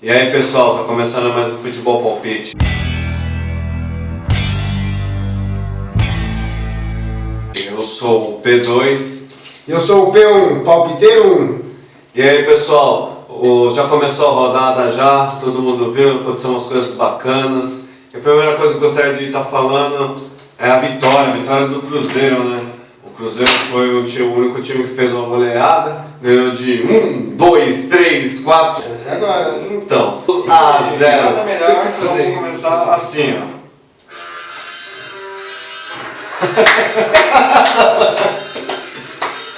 E aí pessoal, tá começando mais um Futebol Palpite. Eu sou o P2. Eu sou o P1, palpiteiro 1. E aí pessoal, já começou a rodada já, todo mundo viu, aconteceram umas coisas bacanas. E a primeira coisa que eu gostaria de estar falando é a vitória do Cruzeiro, né? O Cruzeiro foi o único time que fez uma goleada, ganhou de 1, 2, 3, 4. Essa é agora. Então, a 0. Nada melhor que fazer Vamos começar assim, ó.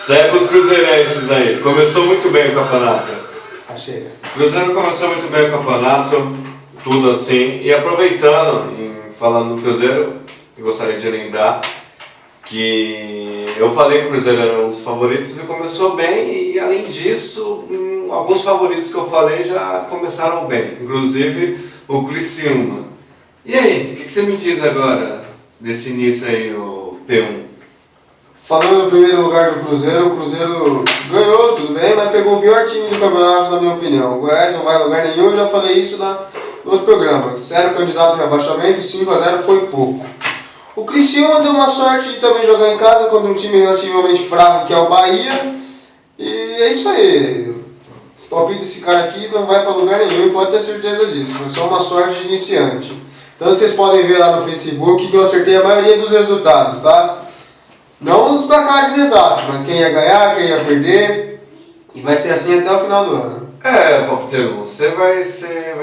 Isso é pros cruzeirenses aí. Começou muito bem o campeonato. Achei. O Cruzeiro começou muito bem o campeonato, tudo assim. E aproveitando, falando do Cruzeiro, eu gostaria de lembrar que eu falei que o Cruzeiro era um dos favoritos e começou bem. E além disso, alguns favoritos que eu falei já começaram bem. Inclusive o Criciúma. E aí, o que você me diz agora desse início aí, o P1? Falando no primeiro lugar do Cruzeiro, o Cruzeiro ganhou, tudo bem, mas pegou o pior time do campeonato, na minha opinião. O Goiás não vai a lugar nenhum, eu já falei isso no outro programa. Sério, candidato ao rebaixamento, 5-0 foi pouco. O Criciúma deu uma sorte de também jogar em casa contra um time relativamente fraco, que é o Bahia. E é isso aí. Esse palpite desse cara aqui não vai para lugar nenhum, pode ter certeza disso. Foi só uma sorte de iniciante. Tanto vocês podem ver lá no Facebook que eu acertei a maioria dos resultados, tá? Não os placares exatos, mas quem ia ganhar, quem ia perder. E vai ser assim até o final do ano. Palpiteiro, você vai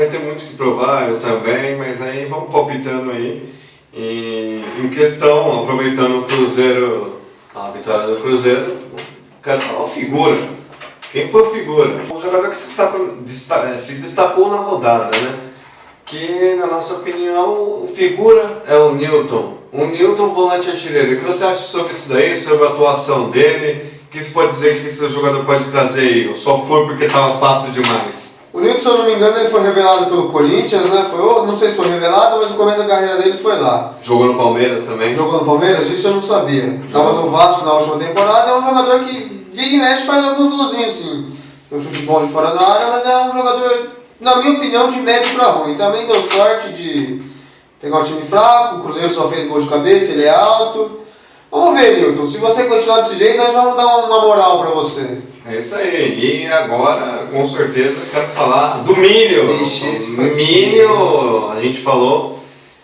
ter muito que provar, eu também, mas aí vamos palpitando aí. Em questão, aproveitando o Cruzeiro, a vitória do Cruzeiro, quero falar o figura. Quem foi o figura? Um jogador que se destacou na rodada, né? Que, na nossa opinião, o figura é o Newton. O Newton, volante artilheiro. O que você acha sobre isso daí, sobre a atuação dele? O que você pode dizer que esse jogador pode trazer aí? Ou só foi porque estava fácil demais? O Newton, se eu não me engano, ele foi revelado pelo Corinthians, né? Não sei se foi revelado, mas o começo da carreira dele foi lá. Jogou no Palmeiras também? Jogou no Palmeiras? Isso eu não sabia. Estava no Vasco na última temporada, é um jogador que vira e mexe faz alguns golzinhos, sim. Tem um chute bom de fora da área, mas é um jogador, na minha opinião, de médio para ruim. Também deu sorte de pegar um time fraco, o Cruzeiro só fez gol de cabeça, ele é alto. Vamos ver, Newton, se você continuar desse jeito, nós vamos dar uma moral para você. É isso aí, e agora, com certeza, quero falar do Milho. O Milho, a gente falou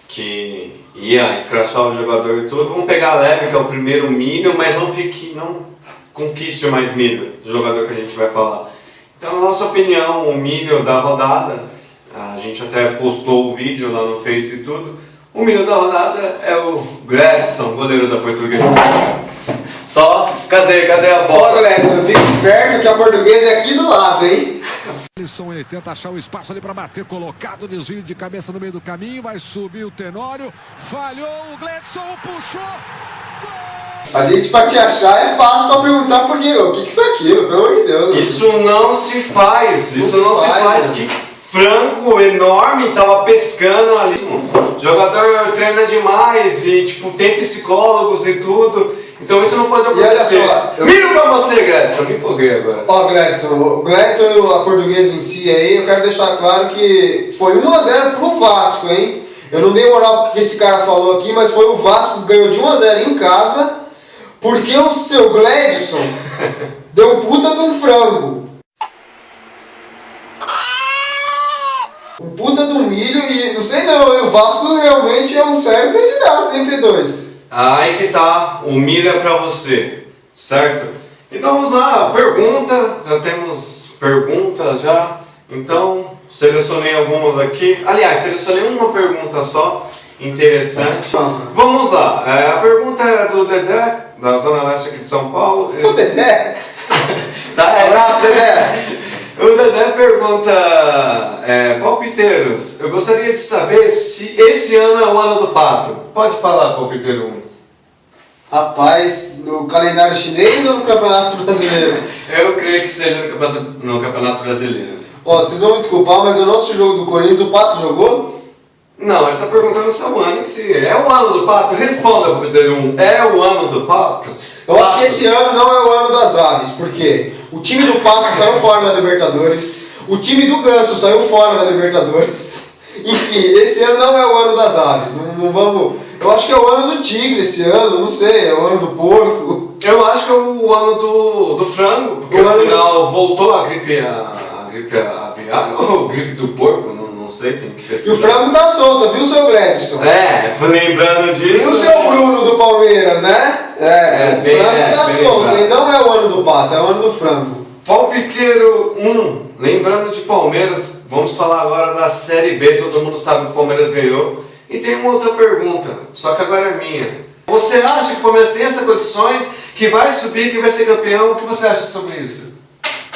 que ia escrachar o jogador e tudo. Vamos pegar leve, que é o primeiro Milho, mas não conquiste mais Milho, do jogador que a gente vai falar. Então, na nossa opinião, o Milho da rodada, a gente até postou o vídeo lá no Face e tudo. O Milho da rodada é o Gladson, goleiro da Portuguesa. Cadê a bola? Ó, Gladson, fica esperto que a Portuguesa é aqui do lado, hein? Alisson, ele tenta achar o espaço ali para bater, colocado, desvio de cabeça no meio do caminho, vai subir o Tenório, falhou, o Gladson puxou, gol! A gente, pra te achar, é fácil pra perguntar por quê. O que foi aquilo, pelo amor de Deus. Isso não se faz, Né? Que frango enorme, tava pescando ali. O jogador treina demais e tem psicólogos e tudo. Então isso não pode acontecer. E olha só, Miro pra você, Gladson, eu me empolguei agora. Ó, o Gladson e a Portuguesa em si aí, eu quero deixar claro que foi 1-0 pro Vasco, hein? Eu não dei moral porque esse cara falou aqui, mas foi o Vasco que ganhou de 1-0 em casa, porque o seu Gladson deu puta de um frango. Um puta de um milho e não sei não, e o Vasco realmente é um sério candidato, hein, P2? Aí que tá, o milho é pra você, certo? Então vamos lá, pergunta, já temos perguntas já. Então, selecionei algumas aqui. Aliás, selecionei uma pergunta só, interessante. Vamos lá, a pergunta é do Dedé, da Zona Leste aqui de São Paulo. O Dedé? Abraço, Dedé! O Dedé pergunta, palpiteiros, eu gostaria de saber se esse ano é o ano do pato. Pode falar, palpiteiro 1. Rapaz, no calendário chinês ou no Campeonato Brasileiro? Eu creio que seja no Campeonato Brasileiro. Ó, vocês vão me desculpar, mas o nosso jogo do Corinthians, o Pato jogou? Não, ele está perguntando se é o ano, se é o ano do pato. Responda, palpiteiro 1, é o ano do pato? Eu acho que esse ano não é o ano das aves, porque o time do Pato saiu fora da Libertadores, O time do Ganso saiu fora da Libertadores. Enfim, esse ano não é o ano das aves. Não vamos. Eu acho que é o ano do tigre esse ano, não sei, é o ano do porco. Eu acho que é o ano do frango, porque O no ano final voltou a gripe aviária, ou gripe do porco, não sei, tem que E pesquisar. o frango tá solto, viu, seu Gledson? Lembrando E disso... o seu Bruno do Palmeiras, né? O frango tá solto, e não é o ano do pato, é o ano do frango. Palpiteiro 1, lembrando de Palmeiras, vamos falar agora da Série B, todo mundo sabe que o Palmeiras ganhou. E tem uma outra pergunta, só que agora é minha. Você acha que o Palmeiras tem essas condições, que vai subir, que vai ser campeão? O que você acha sobre isso?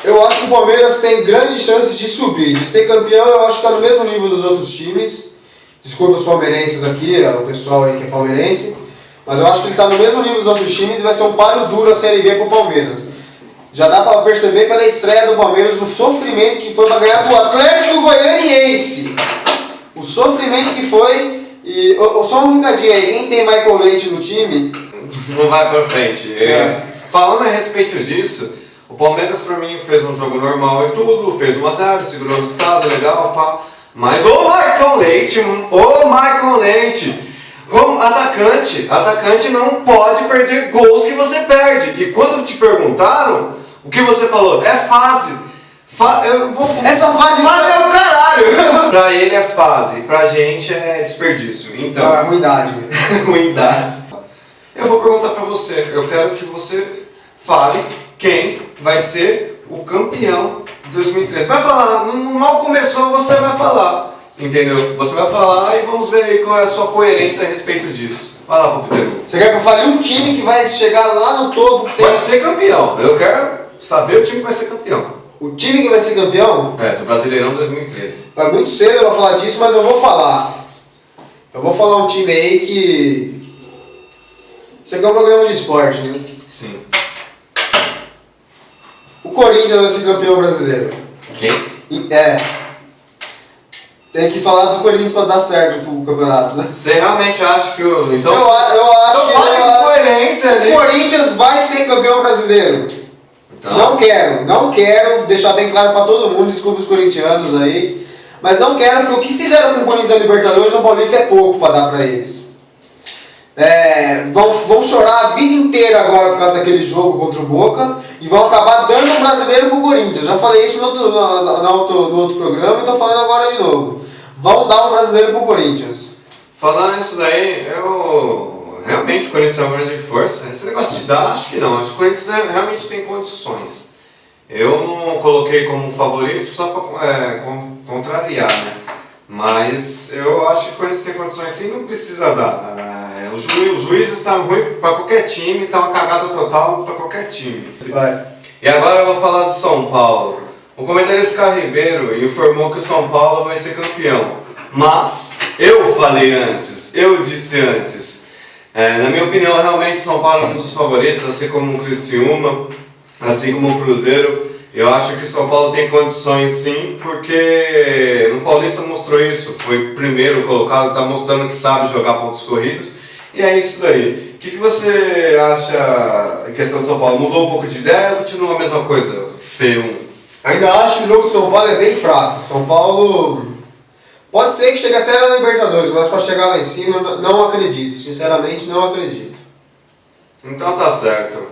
Eu acho que o Palmeiras tem grandes chances de subir, de ser campeão. Eu acho que está no mesmo nível dos outros times. Desculpa os palmeirenses aqui, o pessoal aí que é palmeirense, mas eu acho que ele está no mesmo nível dos outros times e vai ser um páreo duro a Série B para o Palmeiras. Já dá para perceber pela estreia do Palmeiras o sofrimento que foi para ganhar do Atlético Goianiense. O sofrimento que foi. E só um recadinho aí, quem tem Michael Leite no time? Não vai pra frente. Falando a respeito disso, o Palmeiras pra mim fez um jogo normal e tudo, fez 1-0, segurou o resultado, legal, pá. Mas o Michael Leite, como atacante não pode perder gols que você perde. E quando te perguntaram, o que você falou? É fase. Essa fase é o caralho! Pra ele é fase, pra gente é desperdício. Então, é ruindade mesmo. ruindade. Eu vou perguntar pra você, eu quero que você fale quem vai ser o campeão de 2013. Vai falar, mal começou, você vai falar. Entendeu? Você vai falar e vamos ver aí qual é a sua coerência a respeito disso. Vai lá, palpiteiro. Você quer que eu fale um time que vai chegar lá no topo? Que tem... Vai ser campeão. Eu quero saber o time que vai ser campeão. O time que vai ser campeão? É, do Brasileirão 2013. É muito cedo pra falar disso, mas eu vou falar. Eu vou falar um time aí que... Isso aqui é um programa de esporte, né? Sim. O Corinthians vai ser campeão brasileiro. Quem? Tem que falar do Corinthians pra dar certo o campeonato, né? Você realmente acha que o... Eu acho que... fale com coerência ali. O Corinthians vai ser campeão brasileiro. Então, Não quero deixar bem claro pra todo mundo, desculpa os corintianos aí, mas não quero, porque o que fizeram com o Corinthians na Libertadores no Paulista é pouco pra dar pra eles. Vão chorar a vida inteira agora por causa daquele jogo contra o Boca e vão acabar dando um brasileiro pro Corinthians. Já falei isso no outro programa e tô falando agora de novo. Vão dar um brasileiro pro Corinthians. falando isso daí, realmente o Corinthians é uma grande força. Esse negócio de dar, acho que não. Acho que o Corinthians realmente tem condições. Eu não coloquei como favorito só para contrariar, né? Mas eu acho que o Corinthians tem condições sim, não precisa dar. O juiz está ruim para qualquer time, está uma cagada total para qualquer time. Vai. E agora eu vou falar do São Paulo. O comentarista Carlos Ribeiro informou que o São Paulo vai ser campeão. Mas eu falei antes, eu disse antes. Na minha opinião, realmente o São Paulo é um dos favoritos, assim como o Criciúma, assim como o Cruzeiro. Eu acho que o São Paulo tem condições sim, porque no Paulista mostrou isso, foi primeiro colocado, está mostrando que sabe jogar pontos corridos. E é isso daí. O que você acha em questão do São Paulo? Mudou um pouco de ideia ou continua a mesma coisa? Feio. Ainda acho que o jogo do São Paulo é bem fraco. São Paulo pode ser que chegue até na Libertadores, mas para chegar lá em cima não acredito. Sinceramente não acredito. Então tá certo.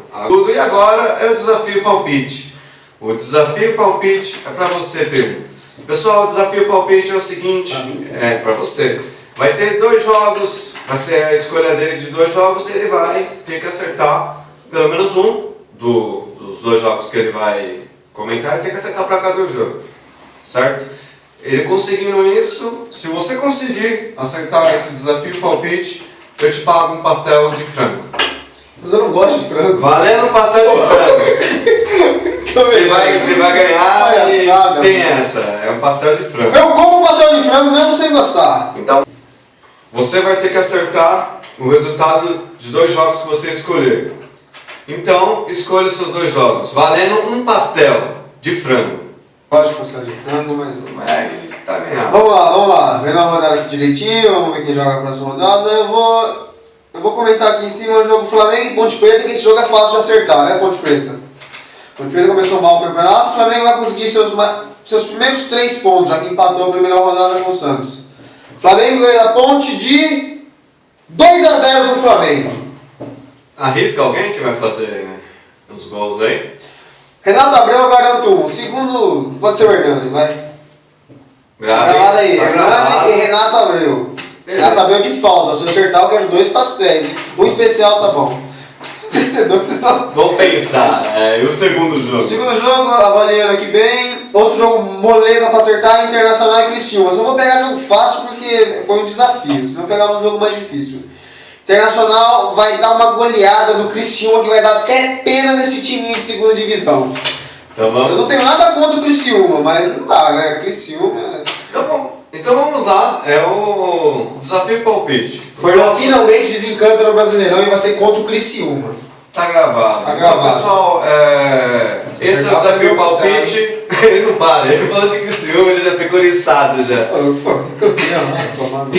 E agora é o desafio palpite. O desafio palpite é para você, Pedro. Pessoal, o desafio palpite é o seguinte, é para você. Vai ter 2 jogos, vai ser a escolha dele de 2 jogos e ele vai ter que acertar pelo menos um dos 2 jogos que ele vai comentar, ele tem que acertar para cada jogo, certo? Ele conseguindo isso, se você conseguir acertar esse desafio palpite, eu te pago um pastel de frango. Mas eu não gosto de frango. Valendo um pastel de frango. Você vai ganhar palhaçada, e tem essa, é um pastel de frango. Eu como um pastel de frango mesmo sem gostar. Então, você vai ter que acertar o resultado de 2 jogos que você escolher. Então, escolha os seus 2 jogos, valendo um pastel de frango. Gosto de pastel de frango, mas... Tá ganhado. Vamos lá. Vendo a rodada aqui direitinho, vamos ver quem joga a próxima rodada. Eu vou comentar aqui em cima o jogo Flamengo e Ponte Preta, que esse jogo é fácil de acertar, né, Ponte Preta? Ponte Preta começou mal o campeonato, o Flamengo vai conseguir seus seus primeiros 3 pontos, já que empatou a primeira rodada com o Santos. Flamengo ganha da Ponte de 2-0 pro Flamengo. Arrisca alguém que vai fazer os gols aí? Renato Abreu, eu garanto um. Segundo, pode ser o Hernani, vai. Gravado aí, Tá Hernani gravado. e Renato Abreu. Beleza. Renato Abreu de falta, se eu acertar eu quero 2 pastéis. Um especial tá bom. Tem que ser 2 não. Vamos pensar. E o segundo jogo? O segundo jogo, avaliando aqui bem, outro jogo moleza pra acertar, Internacional e Criciúma. Eu só vou pegar jogo fácil porque foi um desafio, se não pegar um jogo mais difícil. Internacional vai dar uma goleada do Criciúma que vai dar até pena desse timinho de segunda divisão. Então Eu vamos, não tenho nada contra o Criciúma, mas não dá, né? Criciúma... então vamos lá. É o desafio palpite. Forlan finalmente desencanta no Brasileirão e vai ser contra o Criciúma. Tá gravado. Tá gravado. Então, pessoal, esse é o desafio palpite. Ele não para. Ele falou de Criciúma, ele já ficou eriçado já. Pô, campeão, né? Tomar no-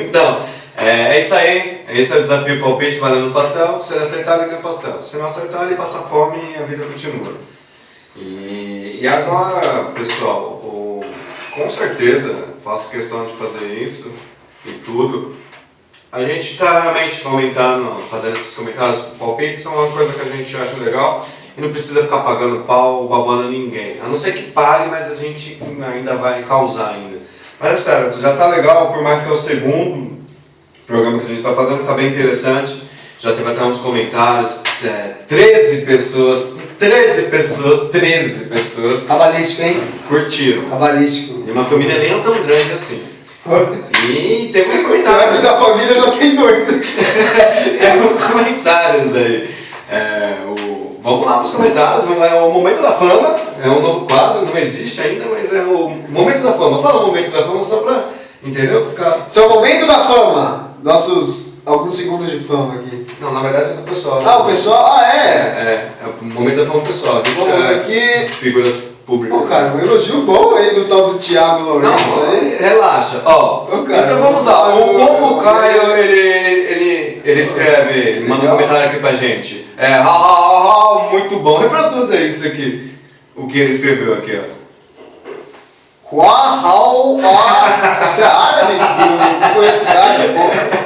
Então, é isso aí. Esse é o desafio palpite, valendo pastel. Se ele acertar, ele ganha pastel. Se não acertar, ele passa fome e a vida continua. E agora, pessoal, com certeza, faço questão de fazer isso e tudo. A gente está realmente comentando, fazendo esses comentários, palpites, é uma coisa que a gente acha legal e não precisa ficar pagando pau ou babando ninguém. A não ser que pague, mas a gente ainda vai causar ainda. Mas é sério, já tá legal, por mais que é o segundo programa que a gente está fazendo, tá bem interessante. Já teve até uns comentários, 13 pessoas Cabalístico, hein? curtiram. Cabalístico. E uma família nem tão grande assim. E temos Mas comentários. a família já tem 2 aqui. Temos comentários aí. Vamos lá para os comentários. É o Momento da Fama. É um novo quadro, não existe ainda, mas é o Momento da Fama. Fala o Momento da Fama só para, entendeu? Ficar... Seu momento da fama. Nossos alguns segundos de fama aqui. Não, na verdade é do pessoal. Ah, o pessoal? Ah, é? É o Momento da Fama pessoal. A gente Vamos ver aqui. figuras públicas. Pô, cara, um elogio bom aí do tal do Thiago Lourenço Não, aí. relaxa. Ó, Ô, cara, então vamos lá. Como o Caio, eu- ele escreve, ele manda um Legal. comentário aqui pra gente. Muito bom. Reproduza isso aqui. O que ele escreveu aqui, ó. Uau, você é árabe? Não conheço esse cara.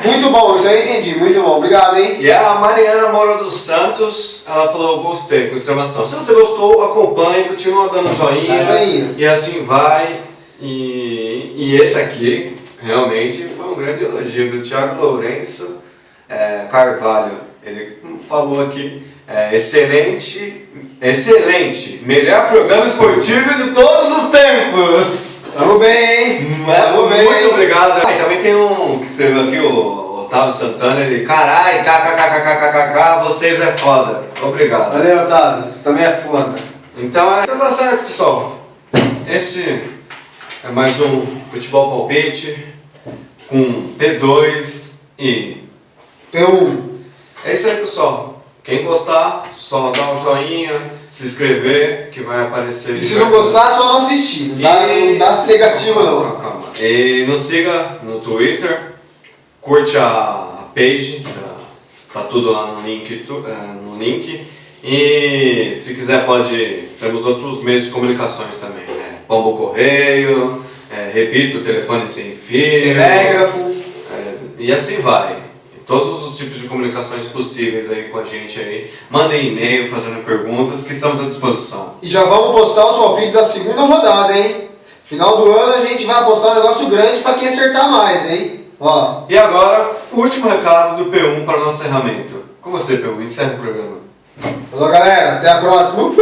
Muito bom, isso aí eu entendi. Muito bom, obrigado, hein? E a Mariana Moura dos Santos, ela falou gostei, com exclamação. Se você gostou, acompanhe, continua dando joinha. Dá joinha. E assim vai. E esse aqui, realmente, foi um grande elogio do Thiago Lourenço Carvalho. Ele falou aqui, excelente, melhor programa esportivo de todos os tempos. Tamo bem, hein? Tamo bem. Muito obrigado. E também tem um que escreveu aqui, o Otávio Santana, ele, carai, kkkkkkkk, vocês é foda. Obrigado. Valeu, Otávio. Você também é foda. Então tá certo, pessoal. Esse é mais um Futebol Palpite com P2 e P1. é isso aí, pessoal. Quem gostar, só dá um joinha, se inscrever, que vai aparecer. E se não gostar, é só não assistir. Não dá negativo, não. Calma. E nos siga no Twitter, curte a page, tá tudo lá no link. E se quiser temos outros meios de comunicações também, né? Pombo Correio, repito, telefone sem fio. Telégrafo. E assim vai. Todos os tipos de comunicações possíveis aí com a gente aí. Mandem e-mail fazendo perguntas que estamos à disposição. E já vamos postar os palpites da segunda rodada, hein? Final do ano a gente vai postar um negócio grande pra quem acertar mais, hein? Ó. E agora, o último recado do P1 para o nosso encerramento. Com você, P1, encerra o programa. Falou, galera. Até a próxima.